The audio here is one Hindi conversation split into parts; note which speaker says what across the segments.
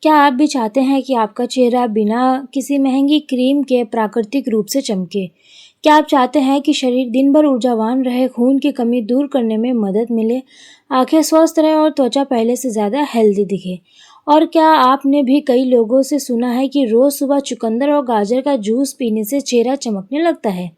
Speaker 1: क्या आप भी चाहते हैं कि आपका चेहरा बिना किसी महंगी क्रीम के प्राकृतिक रूप से चमके? क्या आप चाहते हैं कि शरीर दिन भर ऊर्जावान रहे, खून की कमी दूर करने में मदद मिले, आंखें स्वस्थ रहें और त्वचा पहले से ज़्यादा हेल्दी दिखे? और क्या आपने भी कई लोगों से सुना है कि रोज़ सुबह चुकंदर और गाजर का जूस पीने से चेहरा चमकने लगता है?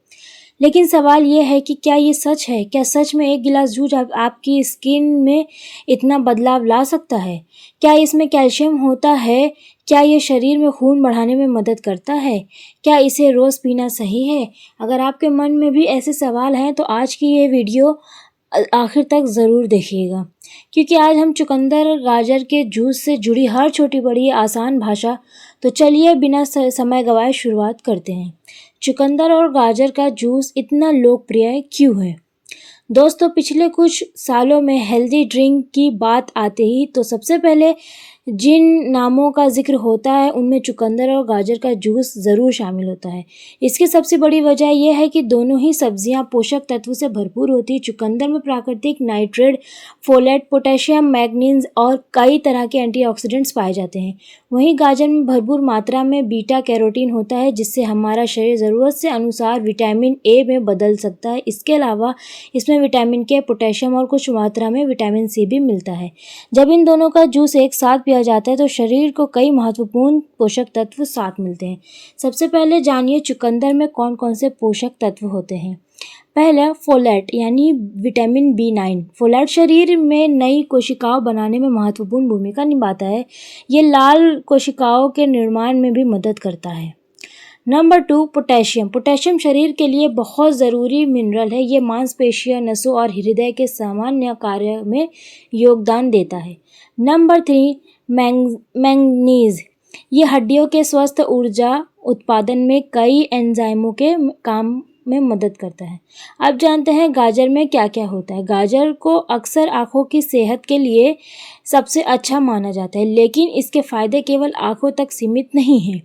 Speaker 1: लेकिन सवाल ये है कि क्या ये सच है? क्या सच में एक गिलास जूस आपकी स्किन में इतना बदलाव ला सकता है? क्या इसमें कैल्शियम होता है? क्या ये शरीर में खून बढ़ाने में मदद करता है? क्या इसे रोज़ पीना सही है? अगर आपके मन में भी ऐसे सवाल हैं तो आज की ये वीडियो आखिर तक ज़रूर देखिएगा, क्योंकि आज हम चुकंदर गाजर के जूस से जुड़ी हर छोटी बड़ी आसान भाषा। तो चलिए बिना समय गवाए शुरुआत करते हैं। चुकंदर और गाजर का जूस इतना लोकप्रिय क्यों है? दोस्तों, पिछले कुछ सालों में हेल्दी ड्रिंक की बात आते ही तो सबसे पहले जिन नामों का जिक्र होता है उनमें चुकंदर और गाजर का जूस ज़रूर शामिल होता है। इसकी सबसे बड़ी वजह यह है कि दोनों ही सब्जियां पोषक तत्व से भरपूर होती हैं। चुकंदर में प्राकृतिक नाइट्रेट, फोलेट, पोटेशियम, मैग्नीज और कई तरह के एंटीऑक्सीडेंट्स पाए जाते हैं। वहीं गाजर में भरपूर मात्रा में बीटा कैरोटीन होता है, जिससे हमारा शरीर ज़रूरत से अनुसार विटामिन ए में बदल सकता है। इसके अलावा इसमें विटामिन के, पोटेशियम और कुछ मात्रा में विटामिन सी भी मिलता है। जब इन दोनों का जूस एक साथ पिया जाता है तो शरीर को कई महत्वपूर्ण पोषक तत्व साथ मिलते हैं। सबसे पहले जानिए चुकंदर में कौन कौन से पोषक तत्व होते हैं। पहला, फोलेट यानी विटामिन B9। फोलेट शरीर में नई कोशिकाओं बनाने में महत्वपूर्ण भूमिका निभाता है। ये लाल कोशिकाओं के निर्माण में भी मदद करता है। Number 2, potassium. पोटेशियम शरीर के लिए बहुत ज़रूरी मिनरल है। ये मांसपेशियों, नसों और हृदय के सामान्य कार्य में योगदान देता है। Number 3, manganese. ये हड्डियों के स्वस्थ ऊर्जा उत्पादन में कई एंजाइमों के काम में मदद करता है। अब जानते हैं गाजर में क्या क्या होता है। गाजर को अक्सर आँखों की सेहत के लिए सबसे अच्छा माना जाता है, लेकिन इसके फ़ायदे केवल आँखों तक सीमित नहीं हैं।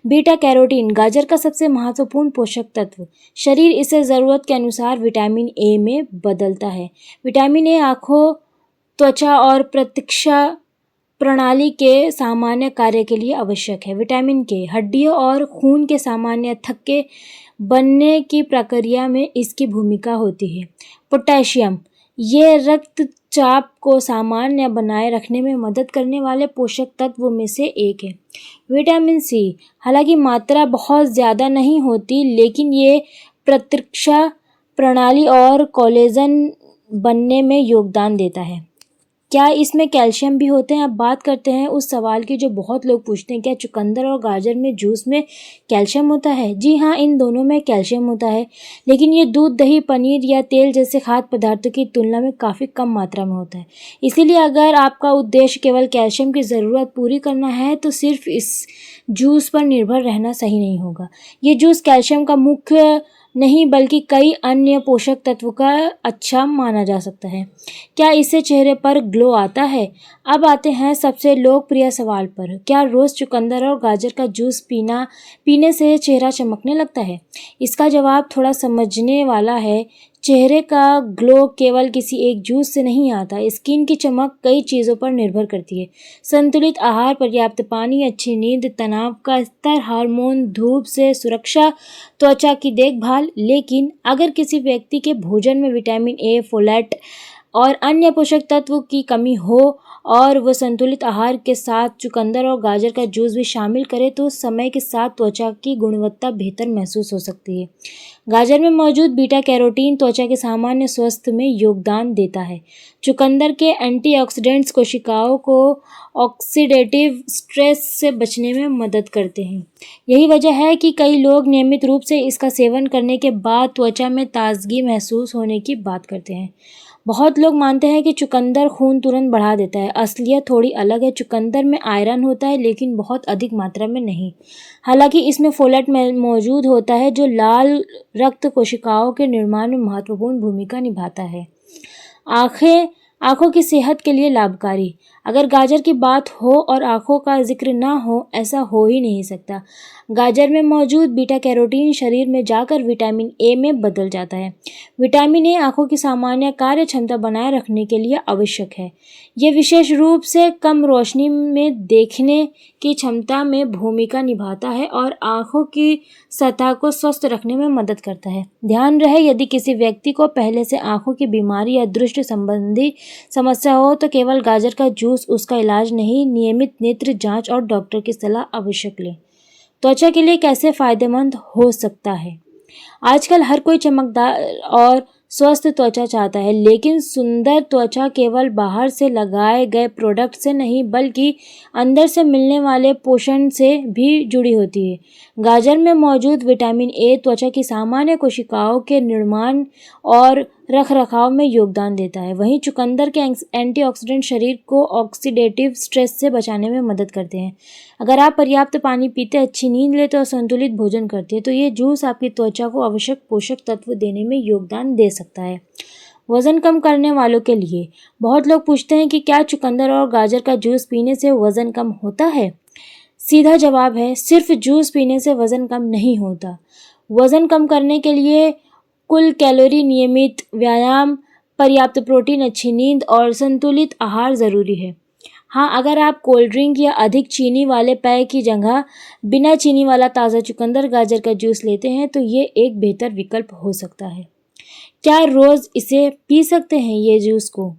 Speaker 1: बीटा कैरोटीन, गाजर का सबसे महत्वपूर्ण पोषक तत्व। शरीर इसे ज़रूरत के अनुसार विटामिन ए में बदलता है। विटामिन ए आँखों, त्वचा और प्रतिरक्षा प्रणाली के सामान्य कार्य के लिए आवश्यक है। विटामिन के, हड्डियों और खून के सामान्य थक्के बनने की प्रक्रिया में इसकी भूमिका होती है। पोटेशियम, ये रक्तचाप को सामान्य बनाए रखने में मदद करने वाले पोषक तत्वों में से एक है। विटामिन सी, हालांकि मात्रा बहुत ज़्यादा नहीं होती, लेकिन ये प्रतिरक्षा प्रणाली और कोलेजन बनने में योगदान देता है। क्या इसमें कैल्शियम भी होते हैं? अब बात करते हैं उस सवाल की जो बहुत लोग पूछते हैं, क्या चुकंदर और गाजर में जूस में कैल्शियम होता है? जी हाँ, इन दोनों में कैल्शियम होता है, लेकिन ये दूध, दही, पनीर या तेल जैसे खाद्य पदार्थों की तुलना में काफ़ी कम मात्रा में होता है। इसीलिए अगर आपका उद्देश्य केवल कैल्शियम की ज़रूरत पूरी करना है तो सिर्फ इस जूस पर निर्भर रहना सही नहीं होगा। ये जूस कैल्शियम का मुख्य नहीं बल्कि कई अन्य पोषक तत्वों का अच्छा माना जा सकता है। क्या इससे चेहरे पर ग्लो आता है? अब आते हैं सबसे लोकप्रिय सवाल पर, क्या रोज़ चुकंदर और गाजर का जूस पीने से चेहरा चमकने लगता है? इसका जवाब थोड़ा समझने वाला है। चेहरे का ग्लो केवल किसी एक जूस से नहीं आता। स्किन की चमक कई चीज़ों पर निर्भर करती है। संतुलित आहार, पर्याप्त पानी, अच्छी नींद, तनाव का स्तर, हार्मोन, धूप से सुरक्षा, त्वचा की देखभाल। लेकिन अगर किसी व्यक्ति के भोजन में विटामिन ए, फोलेट और अन्य पोषक तत्वों की कमी हो और वह संतुलित आहार के साथ चुकंदर और गाजर का जूस भी शामिल करे तो समय के साथ त्वचा की गुणवत्ता बेहतर महसूस हो सकती है। गाजर में मौजूद बीटा कैरोटीन त्वचा के सामान्य स्वास्थ्य में योगदान देता है। चुकंदर के एंटीऑक्सीडेंट्स कोशिकाओं को ऑक्सीडेटिव स्ट्रेस से बचने में मदद करते हैं। यही वजह है कि कई लोग नियमित रूप से इसका सेवन करने के बाद त्वचा में ताजगी महसूस होने की बात करते हैं। बहुत लोग मानते हैं कि चुकंदर खून तुरंत बढ़ा देता है। असलियत थोड़ी अलग है। चुकंदर में आयरन होता है, लेकिन बहुत अधिक मात्रा में नहीं। हालांकि इसमें फोलेट मौजूद होता है जो लाल रक्त कोशिकाओं के निर्माण में महत्वपूर्ण भूमिका निभाता है। आँखें आँखों की सेहत के लिए लाभकारी। अगर गाजर की बात हो और आँखों का जिक्र ना हो, ऐसा हो ही नहीं सकता। गाजर में मौजूद बीटा कैरोटीन शरीर में जाकर विटामिन ए में बदल जाता है। विटामिन ए आँखों की सामान्य कार्य क्षमता बनाए रखने के लिए आवश्यक है। ये विशेष रूप से कम रोशनी में देखने की क्षमता में भूमिका निभाता है और आँखों की सतह को स्वस्थ रखने में मदद करता है। ध्यान रहे, यदि किसी व्यक्ति को पहले से आँखों की बीमारी या दृष्टि संबंधी समस्या हो तो केवल गाजर का जूस उसका इलाज नहीं, नियमित नेत्र जांच और डॉक्टर की सलाह आवश्यक लें। त्वचा के लिए कैसे फायदेमंद हो सकता है? आजकल हर कोई चमकदार और स्वस्थ त्वचा चाहता है, लेकिन सुंदर त्वचा केवल बाहर से लगाए गए प्रोडक्ट से नहीं बल्कि अंदर से मिलने वाले पोषण से भी जुड़ी होती है। गाजर में मौजूद विटामिन ए त्वचा की सामान्य कोशिकाओं के निर्माण और रखरखाव में योगदान देता है। वहीं चुकंदर के एंटीऑक्सीडेंट शरीर को ऑक्सीडेटिव स्ट्रेस से बचाने में मदद करते हैं। अगर आप पर्याप्त पानी पीते, अच्छी नींद लेते और संतुलित भोजन करते हैं तो ये जूस आपकी त्वचा को आवश्यक पोषक तत्व देने में योगदान दे सकता है। वज़न कम करने वालों के लिए बहुत लोग पूछते हैं कि क्या चुकंदर और गाजर का जूस पीने से वज़न कम होता है? सीधा जवाब है, सिर्फ जूस पीने से वज़न कम नहीं होता। वज़न कम करने के लिए कुल कैलोरी, नियमित व्यायाम, पर्याप्त प्रोटीन, अच्छी नींद और संतुलित आहार ज़रूरी है। हाँ, अगर आप कोल्ड ड्रिंक या अधिक चीनी वाले पेय की जगह बिना चीनी वाला ताज़ा चुकंदर गाजर का जूस लेते हैं तो ये एक बेहतर विकल्प हो सकता है। क्या रोज़ इसे पी सकते हैं ये जूस को?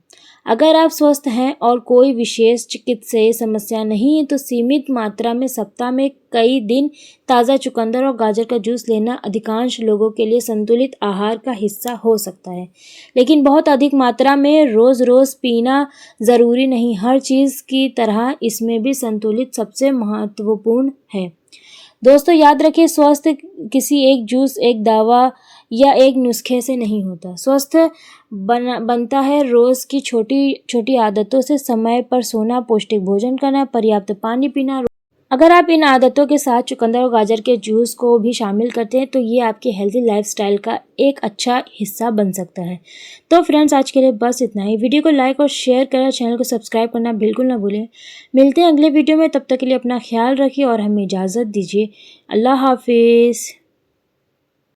Speaker 1: अगर आप स्वस्थ हैं और कोई विशेष चिकित्सीय समस्या नहीं है तो सीमित मात्रा में सप्ताह में कई दिन ताज़ा चुकंदर और गाजर का जूस लेना अधिकांश लोगों के लिए संतुलित आहार का हिस्सा हो सकता है। लेकिन बहुत अधिक मात्रा में रोज़ रोज़ पीना ज़रूरी नहीं। हर चीज़ की तरह इसमें भी संतुलित सबसे महत्वपूर्ण है। दोस्तों याद रखिए, स्वस्थ किसी एक जूस, एक दवा या एक नुस्खे से नहीं होता। स्वस्थ बनता है रोज़ की छोटी छोटी आदतों से। समय पर सोना, पौष्टिक भोजन करना, पर्याप्त पानी पीना। अगर आप इन आदतों के साथ चुकंदर और गाजर के जूस को भी शामिल करते हैं तो ये आपके हेल्दी लाइफस्टाइल का एक अच्छा हिस्सा बन सकता है। तो फ्रेंड्स, आज के लिए बस इतना ही। वीडियो को लाइक और शेयर करें, चैनल को सब्सक्राइब करना बिल्कुल ना भूलें। मिलते हैं अगले वीडियो में, तब तक के लिए अपना ख्याल रखिए और हमें इजाज़त दीजिए। अल्लाह हाफिज़।